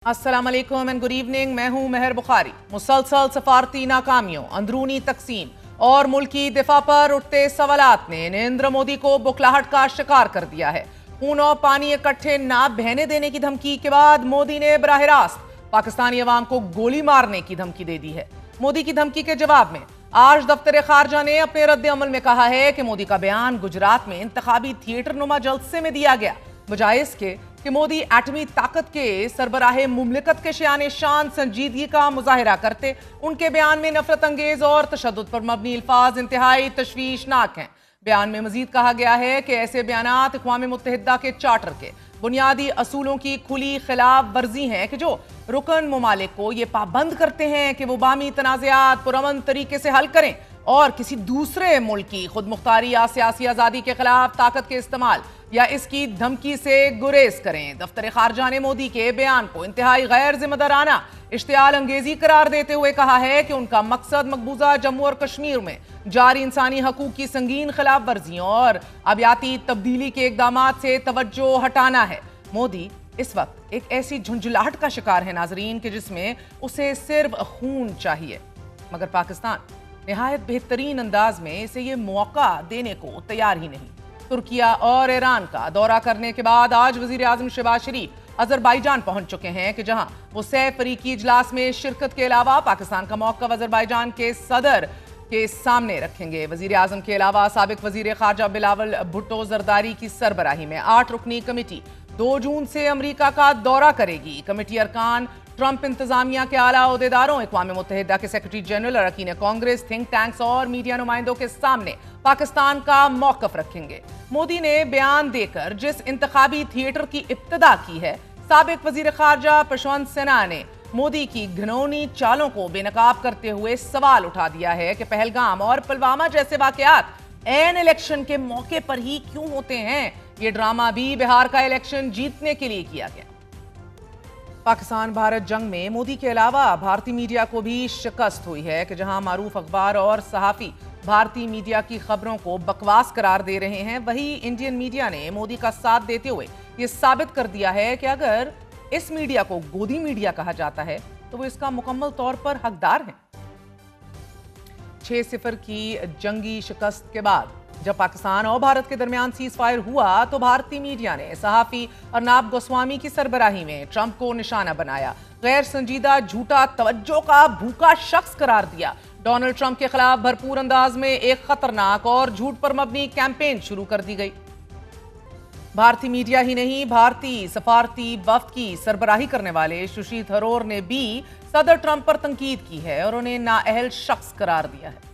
अस्सलाम वालेकुम and good evening. मैं हूं मेहर बुखारी। मुसलसल सफारती नाकामियों, अंदरूनी तकसीम और मुल्की दिफा पर उठते सवालात ने नरेंद्र मोदी को बुखलाहट का शिकार कर दिया है। खून और पानी इकट्ठे ना बहने देने की धमकी के बाद मोदी ने बराह रास्त पाकिस्तानी अवाम को गोली मारने की धमकी दे दी है। मोदी की धमकी के जवाब में आज दफ्तर खारजा ने अपने रद्द अमल में कहा है कि मोदी का बयान गुजरात में इंतखाबी थिएटर नुमा जलसे में दिया गया, बजाय इसके कि मोदी एटमी ताकत के सरबराह मुमलिकत के शान शान संजीदगी का मुजाहिरा करते। उनके बयान में नफरत अंगेज और तशद्दुद पर मबनी अल्फाज इंतहाई तशवीशनाक हैं। बयान में मजीद कहा गया है कि ऐसे बयानात अक़वाम मुत्तहिदा के चार्टर के बुनियादी असूलों की खुली खिलाफ वर्जी हैं कि जो रुकन ममालिक को ये पाबंद करते हैं कि वो बामी तनाज़ात पुरअमन तरीके से हल करें और किसी दूसरे मुल्क की खुद मुख्तारी या सियासी आज़ादी के खिलाफ ताकत के इस्तेमाल या इसकी धमकी से गुरेज करें। दफ्तर खारजा ने मोदी के बयान को इंतहाई गैर जिम्मेदाराना इश्तियाल अंगेजी करार देते हुए कहा है कि उनका मकसद मकबूजा जम्मू और कश्मीर में जारी इंसानी हकूक की संगीन खिलाफ वर्जियों और अबियाती तब्दीली के इकदाम से तवज्जो हटाना है। मोदी इस वक्त एक ऐसी झुंझलाहट का शिकार है नाजरीन कि जिसमें उसे सिर्फ खून चाहिए, मगर पाकिस्तान निहायत बेहतरीन अंदाज में इसे ये मौका देने को तैयार ही नहीं। तुर्किया और ईरान का दौरा करने के बाद आज वजीर आजम शहबाज शरीफ अजरबैजान पहुंच चुके हैं कि जहां वो सह फरीकी इजलास में शिरकत के अलावा पाकिस्तान का मौक़िफ़ अजरबैजान के सदर के सामने रखेंगे। वजीर आजम के अलावा साबिक वजीर खारजा बिलावल भुट्टो जरदारी की सरबराही में 8 रुकनी कमेटी 2 जून से अमरीका का दौरा करेगी। कमेटी अरकान ट्रंप इंतजामिया के आला ओहदेदारों, अक़वाम मुत्तहिदा के सेक्रेटरी जनरल, अरकान कांग्रेस, थिंक टैंक्स और मीडिया नुमाइंदों के सामने पाकिस्तान का मौक़िफ़ रखेंगे। मोदी ने बयान देकर जिस इंतखाबी थिएटर की इब्तिदा की है, साबिक वजीर खारजा पशवंत सिन्हा ने मोदी की घिनौनी चालों को बेनकाब करते हुए सवाल उठा दिया है कि पहलगाम और पुलवामा जैसे वाकयात एन इलेक्शन के मौके पर ही क्यों होते हैं। ये ड्रामा भी बिहार का इलेक्शन जीतने के लिए किया गया। पाकिस्तान भारत जंग में मोदी के अलावा भारतीय मीडिया को भी शिकस्त हुई है कि जहां मारूफ अखबार और सहाफ़ी भारतीय मीडिया की खबरों को बकवास करार दे रहे हैं, वहीं इंडियन मीडिया ने मोदी का साथ देते हुए ये साबित कर दिया है कि अगर इस मीडिया को गोदी मीडिया कहा जाता है तो वो इसका मुकम्मल तौर पर हकदार है। 6-0 की जंगी शिकस्त के बाद जब पाकिस्तान और भारत के दरमियान सीज फायर हुआ तो भारतीय मीडिया ने सहाफ़ी अर्नाब गोस्वामी की सरबराही में ट्रंप को निशाना बनाया, गैर संजीदा झूठा तवज्जो का भूखा शख्स करार दिया। डोनाल्ड ट्रंप के खिलाफ भरपूर अंदाज में एक खतरनाक और झूठ पर मबनी कैंपेन शुरू कर दी गई। भारतीय मीडिया ही नहीं, भारतीय सफारती वफ्द की सरबराही करने वाले सुशी थरोर ने भी सदर ट्रंप पर तनकीद की है और उन्हें नाअहल शख्स करार दिया है।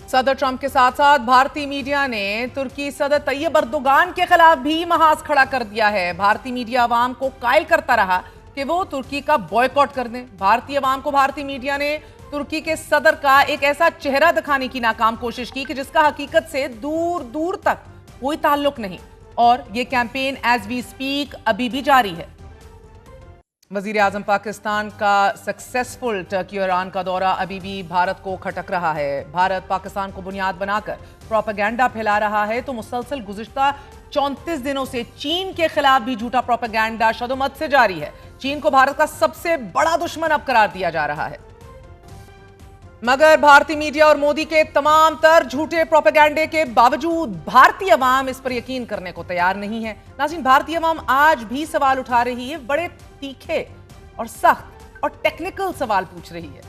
सदर ट्रंप के साथ साथ भारतीय मीडिया ने तुर्की सदर तैयब अर्दोगान के खिलाफ भी महाज खड़ा कर दिया है। भारतीय मीडिया अवाम को कायल करता रहा कि वो तुर्की का बॉयकॉट कर दें। भारतीय अवाम को भारतीय मीडिया ने तुर्की के सदर का एक ऐसा चेहरा दिखाने की नाकाम कोशिश की कि जिसका हकीकत से दूर दूर तक कोई ताल्लुक नहीं, और ये कैंपेन एज वी स्पीक अभी भी जारी है। वजीर आजम पाकिस्तान का सक्सेसफुल टर्की और ईरान का दौरा अभी भी भारत को खटक रहा है। भारत पाकिस्तान को बुनियाद बनाकर प्रोपेगेंडा फैला रहा है तो मुसलसल गुज़िश्ता 34 दिनों से चीन के खिलाफ भी झूठा प्रोपेगेंडा शदोमत से जारी है। चीन को भारत का सबसे बड़ा दुश्मन अब करार दिया जा रहा है, मगर भारतीय मीडिया और मोदी के तमाम तर झूठे प्रोपेगेंडे के बावजूद भारतीय अवाम इस पर यकीन करने को तैयार नहीं है। नाज़रीन, भारतीय अवाम आज भी सवाल उठा रही है, बड़े तीखे और सख्त और टेक्निकल सवाल पूछ रही है।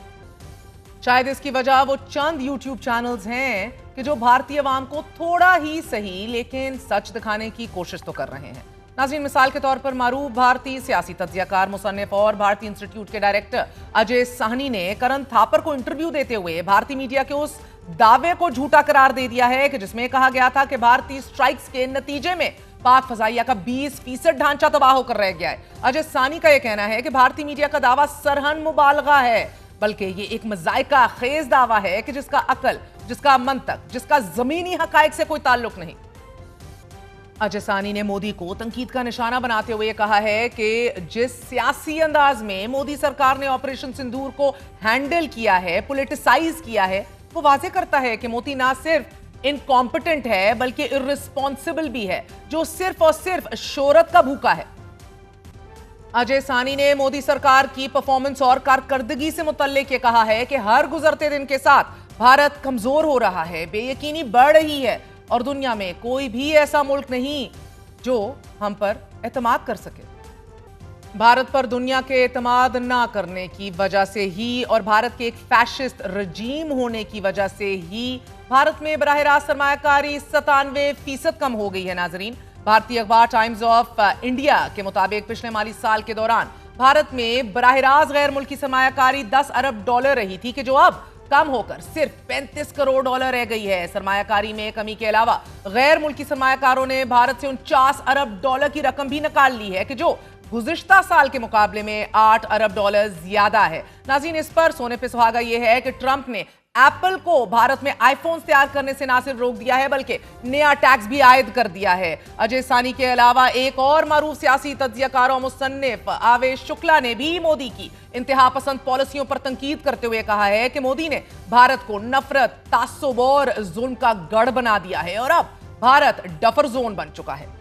शायद इसकी वजह वो चंद यूट्यूब चैनल्स हैं कि जो भारतीय अवाम को थोड़ा ही सही लेकिन सच दिखाने की कोशिश तो कर रहे हैं। नाज़रीन, मिसाल के तौर पर मारूफ भारतीय सियासी तज्ज़ियाकार, मुसन्निफ और भारतीय इंस्टीट्यूट के डायरेक्टर अजय साहनी ने करण थापर को इंटरव्यू देते हुए भारतीय मीडिया के उस दावे को झूठा करार दे दिया है कि जिसमें कहा गया था कि भारतीय स्ट्राइक्स के नतीजे में पाक फजाइया का 20% ढांचा तबाह होकर रह गया है। अजय साहनी का यह कहना है कि भारतीय मीडिया का दावा सरहन मुबालगा है, बल्कि ये एक मजाइका खेज दावा है कि जिसका अकल, जिसका मंतक, जिसका जमीनी हकायक से कोई ताल्लुक नहीं। अजय साहनी ने मोदी को तनकीद का निशाना बनाते हुए कहा है कि जिस सियासी अंदाज में मोदी सरकार ने ऑपरेशन सिंदूर को हैंडल किया है, पॉलिटिसाइज किया है, वो वाजे करता है कि मोदी ना सिर्फ इनकॉम्पिटेंट है बल्कि इर्रिस्पॉन्सिबल भी है, जो सिर्फ और सिर्फ शोहरत का भूखा है। अजय सानी ने मोदी सरकार की परफॉर्मेंस और कारकर्दगी से मुतल्लिक ये कहा है कि हर गुजरते दिन के साथ भारत कमजोर हो रहा है, बेयकीनी बढ़ रही है और दुनिया में कोई भी ऐसा मुल्क नहीं जो हम पर एतमाद कर सके। भारत पर दुनिया के एतमाद ना करने की वजह से ही और भारत के एक फैशिस्ट रजीम होने की वजह से ही भारत में बराह रास्त सरमायाकारी 97% कम हो गई है। नाजरीन, भारतीय अखबार टाइम्स ऑफ इंडिया के मुताबिक पिछले माली साल के दौरान भारत में बराह रास्त गैर मुल्की सरमायाकारी 10 अरब डॉलर रही थी कि जो अब कम होकर सिर्फ 35 करोड़ डॉलर रह गई है। सरमायाकारी में कमी के अलावा गैर मुल्की सरमायाकारों ने भारत से 49 अरब डॉलर की रकम भी निकाल ली है कि जो गुज़िश्ता साल के मुकाबले में 8 अरब डॉलर ज्यादा है। नाज़रीन, इस पर सोने पे सुहागा यह है कि ट्रंप ने एप्पल को भारत में आईफोन तैयार करने से ना सिर्फ रोक दिया है बल्कि नया टैक्स भी आयद कर दिया है। अजय सानी के अलावा एक और मारूफ सियासी तज्जियाकार और मुसन्निफ आवेश शुक्ला ने भी मोदी की इंतहा पसंद पॉलिसियों पर तंकीद करते हुए कहा है कि मोदी ने भारत को नफरत, तासुब और जुल्म का गढ़ बना दिया है और अब भारत डफर जोन बन चुका है।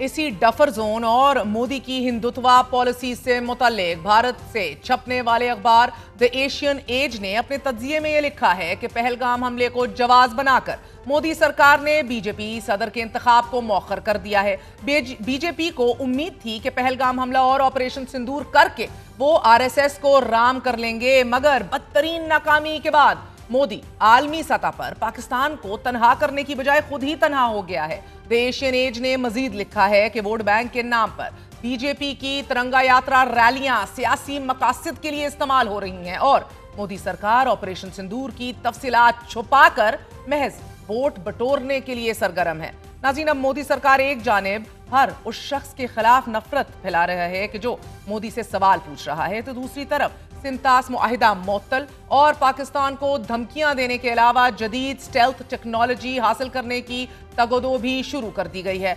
इसी डफर जोन और मोदी की हिंदुत्वा पॉलिसी से मुतल्लिक भारत से छपने वाले अखबार द एशियन एज ने अपने तज्जिये में यह लिखा है कि पहलगाम हमले को जवाज बनाकर मोदी सरकार ने बीजेपी सदर के इंतखाब को मौखर कर दिया है। बीजेपी को उम्मीद थी कि पहलगाम हमला और ऑपरेशन सिंदूर करके वो आरएसएस को राम कर लेंगे, मगर बदतरीन नाकामी के बाद मोदी आलमी सतह पर पाकिस्तान को तनहा करने की बजाय खुद ही तनहा हो गया है। द एशियन एज ने मजीद लिखा है कि वोट बैंक के नाम पर बीजेपी की तिरंगा यात्रा रैलियां सियासी मकासद के लिए इस्तेमाल हो रही हैं और मोदी सरकार ऑपरेशन सिंदूर की तफसीलात छुपाकर महज वोट बटोरने के लिए सरगर्म है। नाज़रीन, अब मोदी सरकार एक जानिब हर उस शख्स के खिलाफ नफरत फैला रहा है कि जो मोदी से सवाल पूछ रहा है, तो दूसरी तरफ सिंतास मुआहिदा मुअत्तल और पाकिस्तान को धमकियां देने के अलावा जदीद स्टेल्थ टेक्नोलॉजी हासिल करने की तगोदो भी शुरू कर दी गई है।